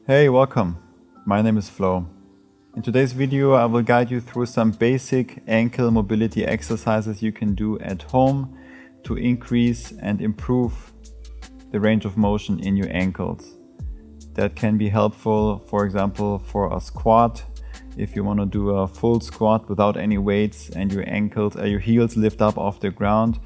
Hey, welcome. My name is Flo. In today's video, I will guide you through some basic ankle mobility exercises you can do at home to increase and improve the range of motion in your ankles. That can be helpful, for example, for a squat. If you want to do a full squat without any weights and your heels lift up off the ground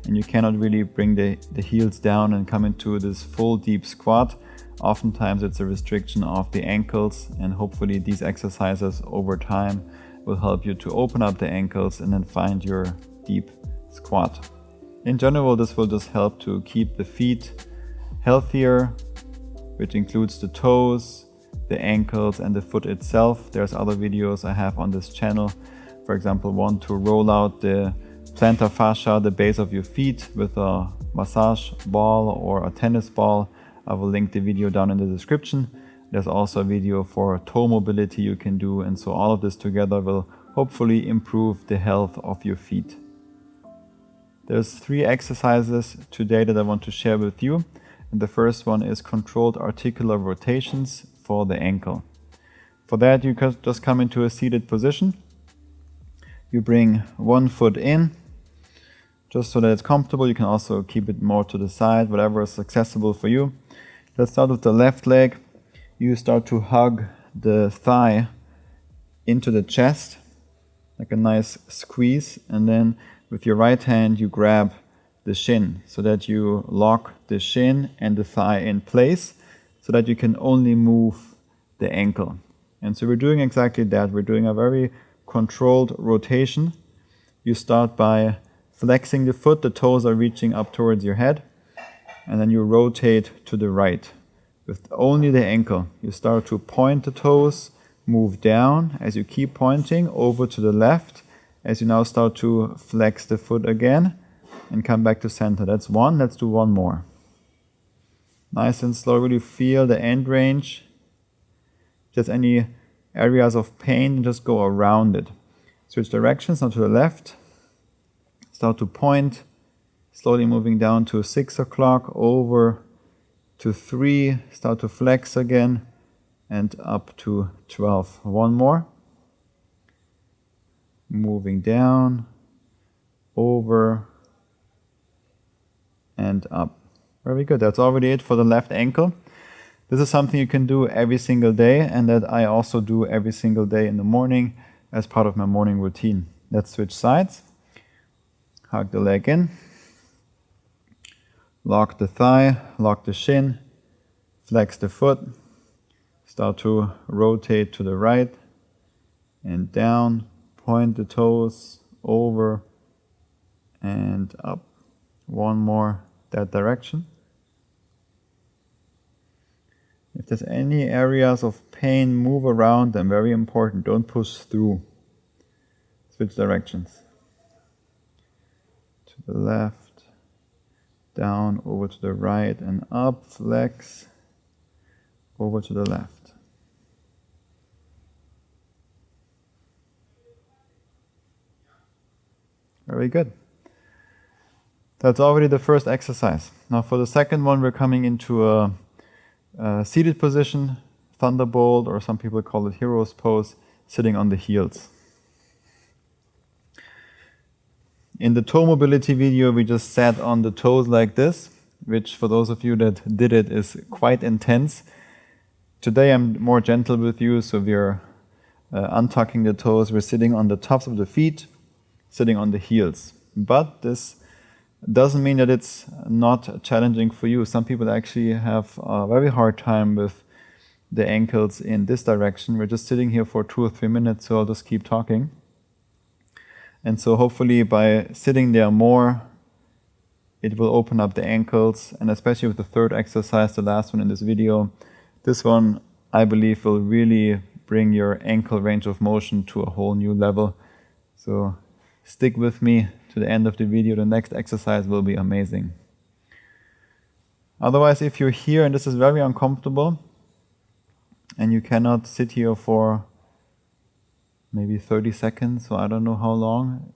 and you cannot really bring the heels down and come into this full deep squat, oftentimes it's a restriction of the ankles, and hopefully these exercises over time will help you to open up the ankles and then find your deep squat. In general, this will just help to keep the feet healthier, which includes the toes, the ankles and the foot itself. There's other videos I have on this channel. For example, one to roll out the plantar fascia, the base of your feet, with a massage ball or a tennis ball. I will link the video down in the description. There's also a video for toe mobility you can do, and so all of this together will hopefully improve the health of your feet. There's 3 exercises today that I want to share with you. And the first one is controlled articular rotations for the ankle. For that, you can just come into a seated position. You bring one foot in, just so that it's comfortable. You can also keep it more to the side, whatever is accessible for you. Let's start with the left leg. You start to hug the thigh into the chest, like a nice squeeze, and then with your right hand you grab the shin so that you lock the shin and the thigh in place so that you can only move the ankle. And so we're doing exactly that. We're doing a very controlled rotation. You start by flexing the foot, the toes are reaching up towards your head, and then you rotate to the right with only the ankle. You start to point the toes, move down as you keep pointing over to the left as you now start to flex the foot again and come back to center. That's one. Let's do one more. Nice and slow. Really feel the end range. Just any areas of pain, just go around it. Switch directions, now to the left. Start to point, slowly moving down to 6 o'clock, over to 3, start to flex again, and up to 12. One more. Moving down, over, and up. Very good. That's already it for the left ankle. This is something you can do every single day, and that I also do every single day in the morning as part of my morning routine. Let's switch sides. Hug the leg in. Lock the thigh, lock the shin, flex the foot. Start to rotate to the right and down. Point the toes over and up. One more that direction. If there's any areas of pain, move around them. Very important. Don't push through. Switch directions. To the left, down, over to the right, and up. Flex, over to the left. Very good. That's already the first exercise. Now for the second one, we're coming into a seated position, thunderbolt, or some people call it hero's pose, sitting on the heels. In the toe mobility video, we just sat on the toes like this, which for those of you that did it is quite intense. Today I'm more gentle with you, so we're untucking the toes. We're sitting on the tops of the feet, sitting on the heels. But this doesn't mean that it's not challenging for you. Some people actually have a very hard time with the ankles in this direction. We're just sitting here for 2 or 3 minutes, so I'll just keep talking. And so hopefully by sitting there more, it will open up the ankles, and especially with the third exercise, the last one in this video, this one I believe will really bring your ankle range of motion to a whole new level. So stick with me to the end of the video. The next exercise will be amazing. Otherwise, if you're here and this is very uncomfortable and you cannot sit here for maybe 30 seconds, so I don't know how long,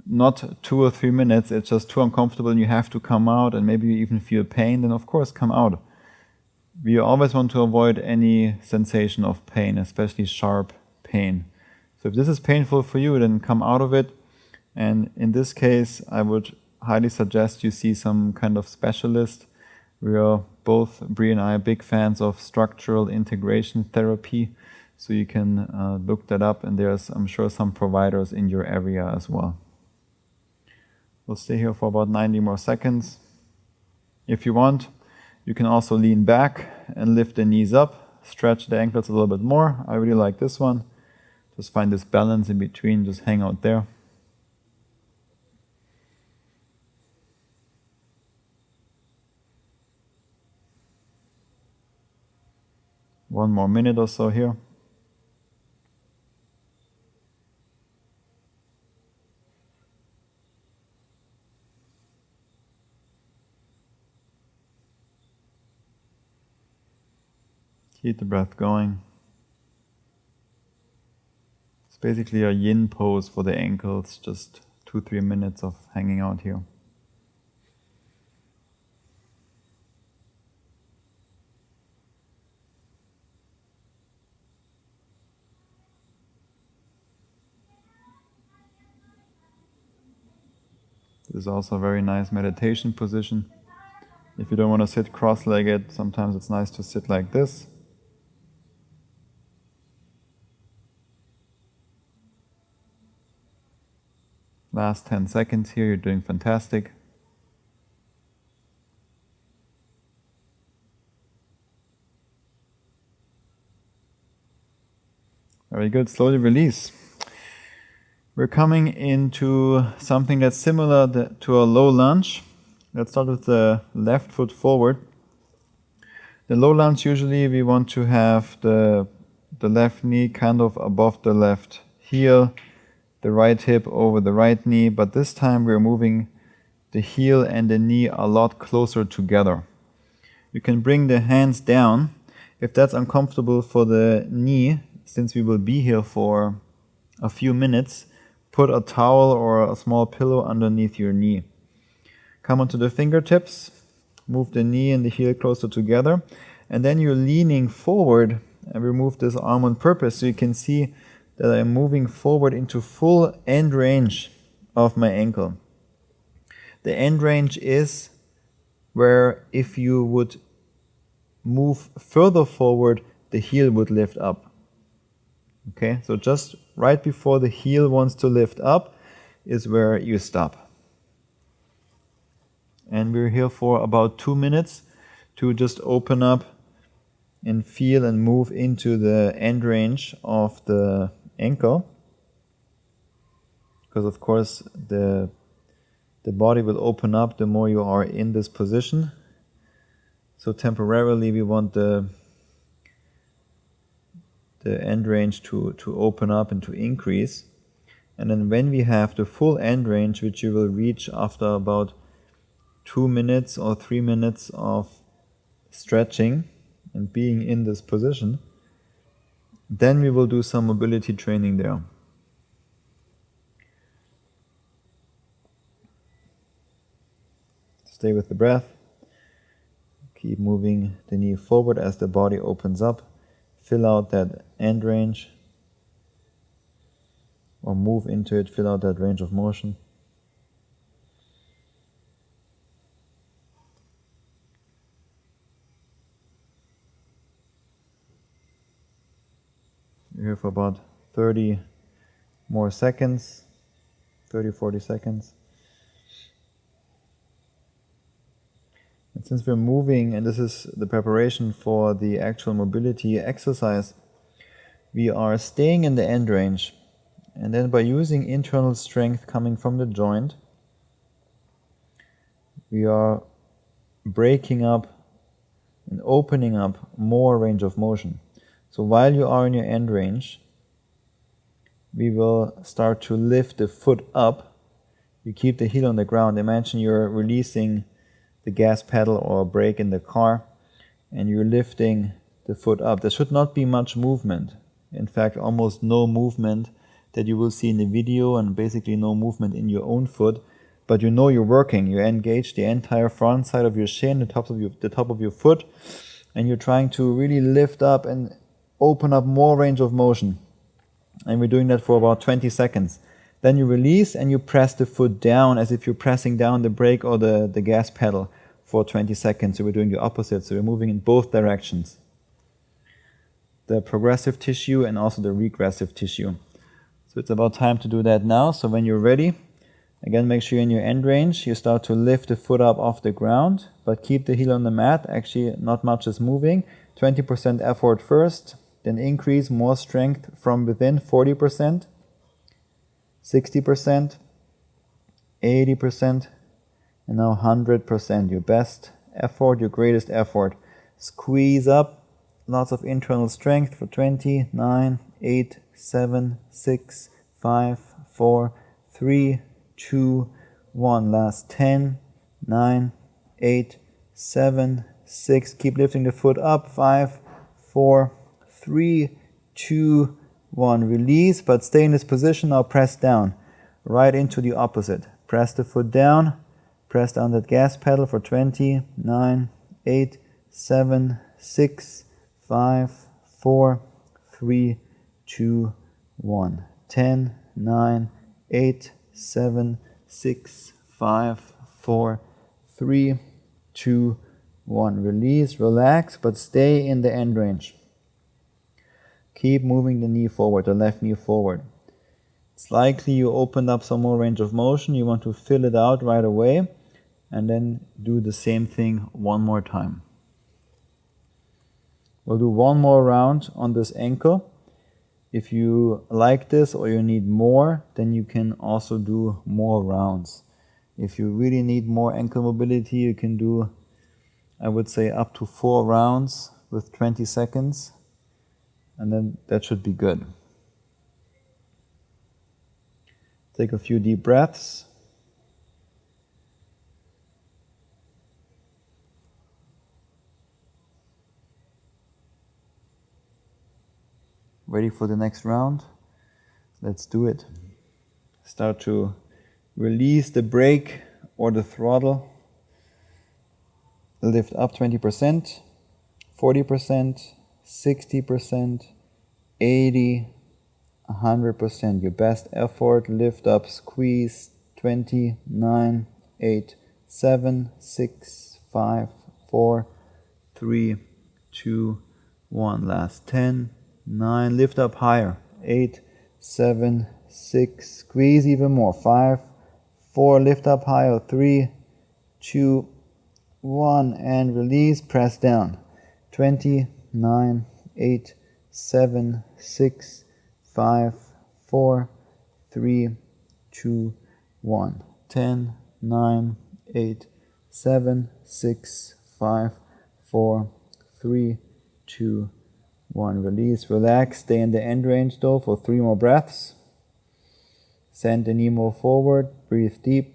not 2 or 3 minutes, it's just too uncomfortable and you have to come out and maybe you even feel pain, then of course come out. We always want to avoid any sensation of pain, especially sharp pain. So if this is painful for you, then come out of it. And in this case, I would highly suggest you see some kind of specialist. We are both, Bre and I, big fans of structural integration therapy. So you can look that up, and there's, I'm sure, some providers in your area as well. We'll stay here for about 90 more seconds. If you want, you can also lean back and lift the knees up, stretch the ankles a little bit more. I really like this one. Just find this balance in between, just hang out there. One more minute or so here. Keep the breath going. It's basically a yin pose for the ankles, just 2-3 minutes of hanging out here. This is also a very nice meditation position. If you don't want to sit cross-legged, sometimes it's nice to sit like this. Last 10 seconds here, you're doing fantastic. Very good, slowly release. We're coming into something that's similar to a low lunge. Let's start with the left foot forward. The low lunge, usually we want to have the left knee kind of above the left heel, the right hip over the right knee, but this time we're moving the heel and the knee a lot closer together. You can bring the hands down. If that's uncomfortable for the knee, since we will be here for a few minutes, put a towel or a small pillow underneath your knee. Come onto the fingertips, move the knee and the heel closer together, and then you're leaning forward, and we move this arm on purpose so you can see that I'm moving forward into full end range of my ankle. The end range is where if you would move further forward, the heel would lift up. Okay, so just right before the heel wants to lift up is where you stop. And we're here for about 2 minutes to just open up and feel and move into the end range of the ankle. Because of course the body will open up the more you are in this position. So temporarily we want the end range to open up and to increase. And then when we have the full end range, which you will reach after about 2 minutes or 3 minutes of stretching and being in this position, then we will do some mobility training there. Stay with the breath. Keep moving the knee forward as the body opens up. Fill out that end range, or move into it, fill out that range of motion. You're here for about 30 more seconds, 30-40 seconds. And since we're moving, and this is the preparation for the actual mobility exercise, we are staying in the end range. And then by using internal strength coming from the joint, we are breaking up and opening up more range of motion. So while you are in your end range, we will start to lift the foot up. You keep the heel on the ground. Imagine you're releasing the gas pedal or brake in the car, and you're lifting the foot up. There should not be much movement. In fact, almost no movement that you will see in the video, and basically no movement in your own foot. But you know you're working. You engage the entire front side of your shin, the top of your foot, and you're trying to really lift up and open up more range of motion. And we're doing that for about 20 seconds. Then you release and you press the foot down as if you're pressing down the brake or the gas pedal for 20 seconds. So we're doing the opposite. So we're moving in both directions. The progressive tissue and also the regressive tissue. So it's about time to do that now. So when you're ready, again, make sure in your end range, you start to lift the foot up off the ground, but keep the heel on the mat. Actually, not much is moving. 20% effort first, then increase more strength from within, 40%, 60%, 80%, and now 100%. Your best effort, your greatest effort. Squeeze up, lots of internal strength for 20, 9, 8, 7, 6, 5, 4, 3, 2, 1. Last 10, 9, 8, 7, 6. Keep lifting the foot up. 5, 4, 3, 2, 1. Release, but stay in this position. Now press down. Right into the opposite. Press the foot down. Press down that gas pedal for 20, 9, 8, 7, 6, 5, 4, 3, 2, 1. 10, 9, 8, 7, 6, 5, 4, 3, 2, 1. Release, relax, but stay in the end range. Keep moving the knee forward, the left knee forward. It's likely you opened up some more range of motion. You want to fill it out right away, and then do the same thing one more time. We'll do one more round on this ankle. If you like this or you need more, then you can also do more rounds. If you really need more ankle mobility, you can do, I would say, up to 4 rounds with 20 seconds, and then that should be good. Take a few deep breaths. Ready for the next round? Let's do it. Start to release the brake or the throttle. Lift up 20%, 40%, 60%, 80%, 100%. Your best effort. Lift up, squeeze. 20, 9, 8, 7, 6, 5, 4, 3, 2, 1. Last 10, 9. Lift up higher. 8, 7, 6. Squeeze even more. 5, 4. Lift up higher. 3, 2, 1. And release. Press down. 20, 9, 8, 7, 6, 5, 4, 3, 2, 1. 10, 9, 8, 7, 6, 5, 4, 3, 2, 1. Release, relax. Stay in the end range though for 3 more breaths. Send the knee more forward. Breathe deep.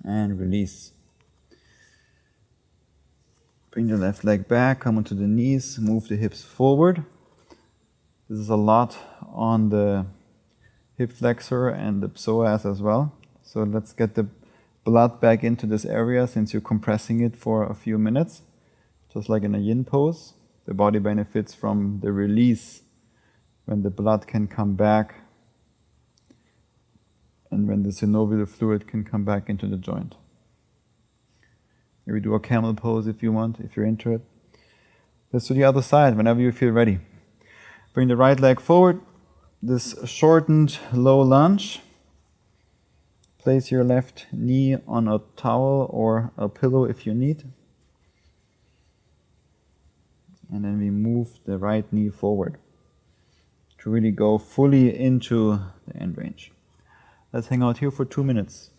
And release. Bring the left leg back, come onto the knees, move the hips forward. This is a lot on the hip flexor and the psoas as well. So let's get the blood back into this area since you're compressing it for a few minutes. Just like in a yin pose, the body benefits from the release when the blood can come back and when the synovial fluid can come back into the joint. Maybe do a camel pose if you want, if you're into it. Let's do the other side whenever you feel ready. Bring the right leg forward. This shortened low lunge. Place your left knee on a towel or a pillow if you need. And then we move the right knee forward to really go fully into the end range. Let's hang out here for 2 minutes.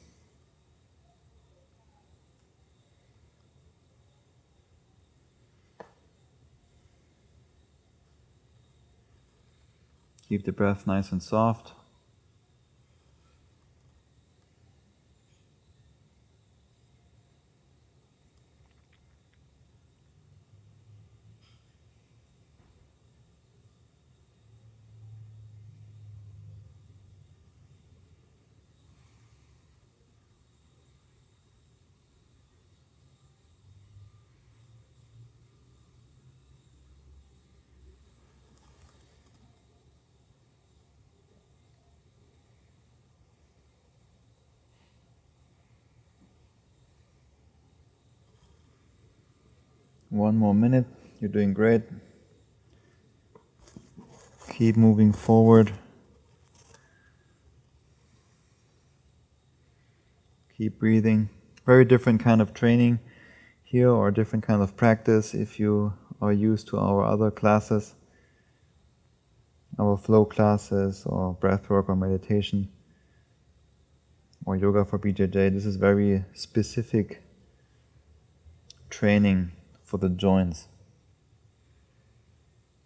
Keep the breath nice and soft. 1 more minute. You're doing great. Keep moving forward. Keep breathing. Very different kind of training here, or different kind of practice if you are used to our other classes, our flow classes, or breathwork, or meditation, or yoga for BJJ. This is very specific training for the joints.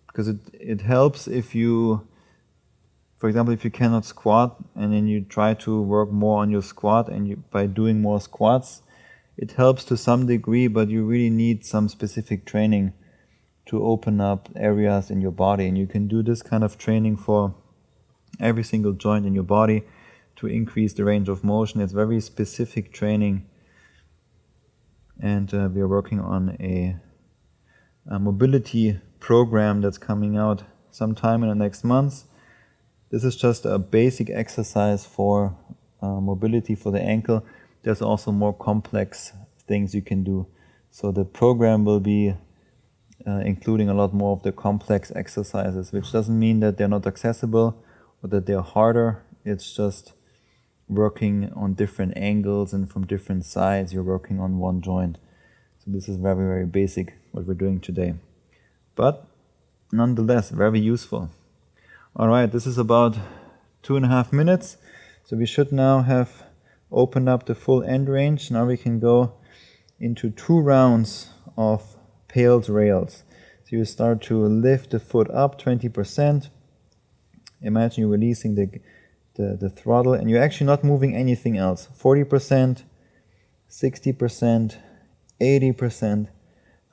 Because it helps if you, for example, if you cannot squat and then you try to work more on your squat, and by doing more squats, it helps to some degree, but you really need some specific training to open up areas in your body. And you can do this kind of training for every single joint in your body to increase the range of motion. It's very specific training. And we are working on a mobility program that's coming out sometime in the next months. This is just a basic exercise for mobility for the ankle. There's also more complex things you can do. So the program will be including a lot more of the complex exercises, which doesn't mean that they're not accessible or that they're harder. It's just working on different angles, and from different sides you're working on one joint. So this is very, very basic what we're doing today, but nonetheless very useful. Alright, this is about 2.5 minutes, so we should now have opened up the full end range. Now we can go into 2 rounds of pailed rails. So you start to lift the foot up 20%. Imagine you're releasing the throttle, and you're actually not moving anything else. 40%, 60%, 80%,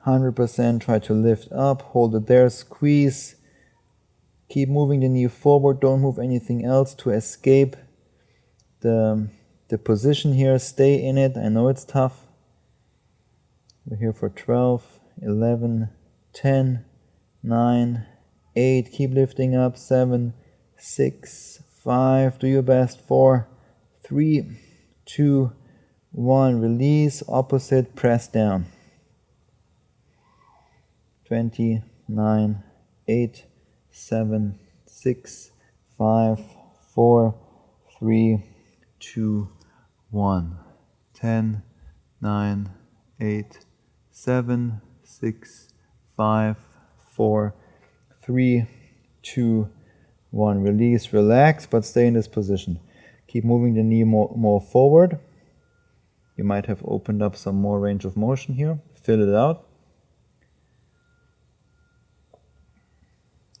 100%. Try to lift up, hold it there, squeeze. Keep moving the knee forward, don't move anything else to escape the position here. Stay in it. I know it's tough. We're here for 12, 11, 10, 9, 8. Keep lifting up. 7, 6, 5. Do your best. 4, 3, 2, 1. Release. Opposite. Press down. 20, 9, 8, 7, 6, 5, 4, 3, 2, 1. 10, 9, 8, 7, 6, 5, 4, 3, 2, 1. Release, relax, but stay in this position. Keep moving the knee more forward. You might have opened up some more range of motion here. Fill it out.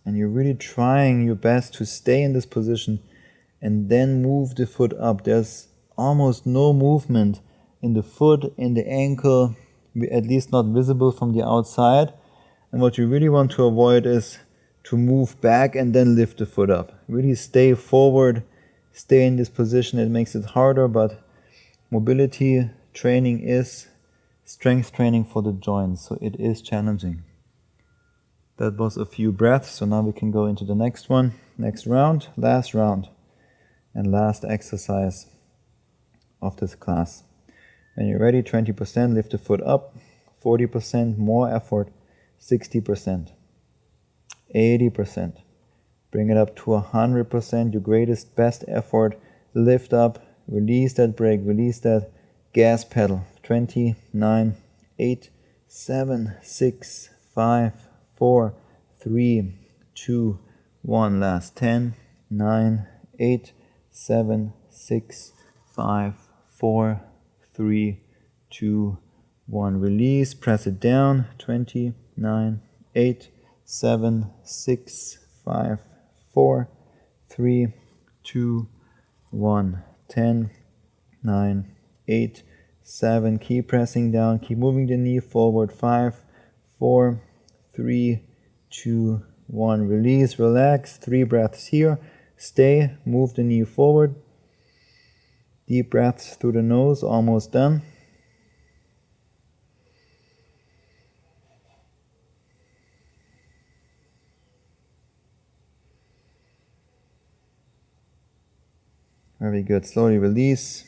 And you're really trying your best to stay in this position and then move the foot up. There's almost no movement in the foot, in the ankle, at least not visible from the outside. And what you really want to avoid is to move back and then lift the foot up. Really stay forward, stay in this position. It makes it harder, but mobility training is strength training for the joints, so it is challenging. That was a few breaths, so now we can go into the next one, next round, and last exercise of this class. When you're ready, 20%, lift the foot up, 40%, more effort, 60%, 80%. Bring it up to 100%, your greatest, best effort. Lift up, release that brake, release that gas pedal. 20, 9, 8, 7, 6, 5, 4, 3, 2, 1. Last 10, 9, 8, 7, 6, 5, 4, 3, 2, 1. Release, press it down. 20, 9, 8, 7, 6, 5, 4, 3, 2, 1. 10, 9, 8, 7. Keep pressing down. Keep moving the knee forward. 5, 4, 3, 2, 1. Release, relax. 3 breaths here. Stay. Move the knee forward. Deep breaths through the nose. Almost done. Very good. Slowly release.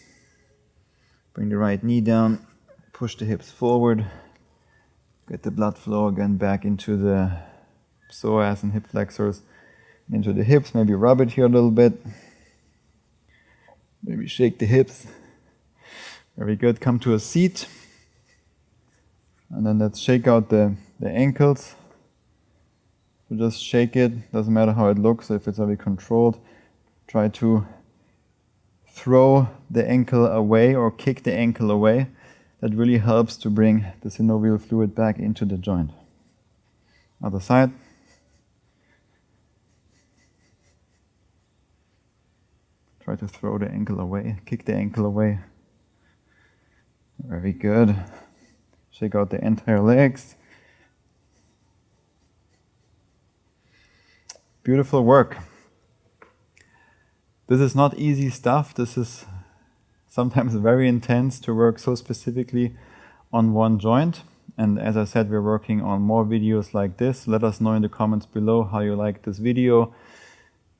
Bring the right knee down. Push the hips forward. Get the blood flow again back into the psoas and hip flexors, into the hips. Maybe rub it here a little bit. Maybe shake the hips. Very good. Come to a seat. And then let's shake out the ankles. So just shake it. Doesn't matter how it looks, if it's very controlled. Try to throw the ankle away or kick the ankle away. That really helps to bring the synovial fluid back into the joint. Other side. Try to throw the ankle away, kick the ankle away. Very good. Shake out the entire legs. Beautiful work. This is not easy stuff. This is sometimes very intense to work so specifically on one joint. And as I said, we're working on more videos like this. Let us know in the comments below how you like this video.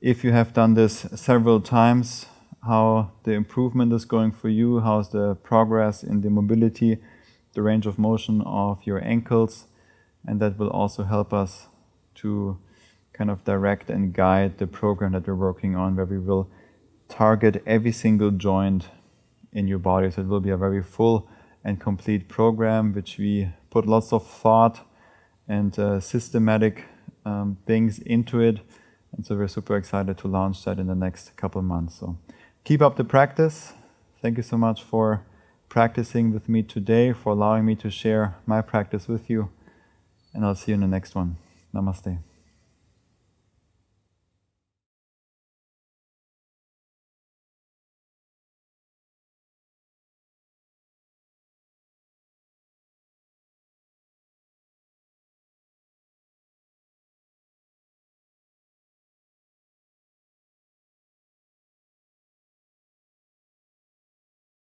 If you have done this several times, how the improvement is going for you, how's the progress in the mobility, the range of motion of your ankles. And that will also help us to kind of direct and guide the program that we're working on, where we will target every single joint in your body. So it will be a very full and complete program, which we put lots of thought and systematic things into it. And so we're super excited to launch that in the next couple of months. So keep up the practice. Thank you so much for practicing with me today, for allowing me to share my practice with you. And I'll see you in the next one. Namaste.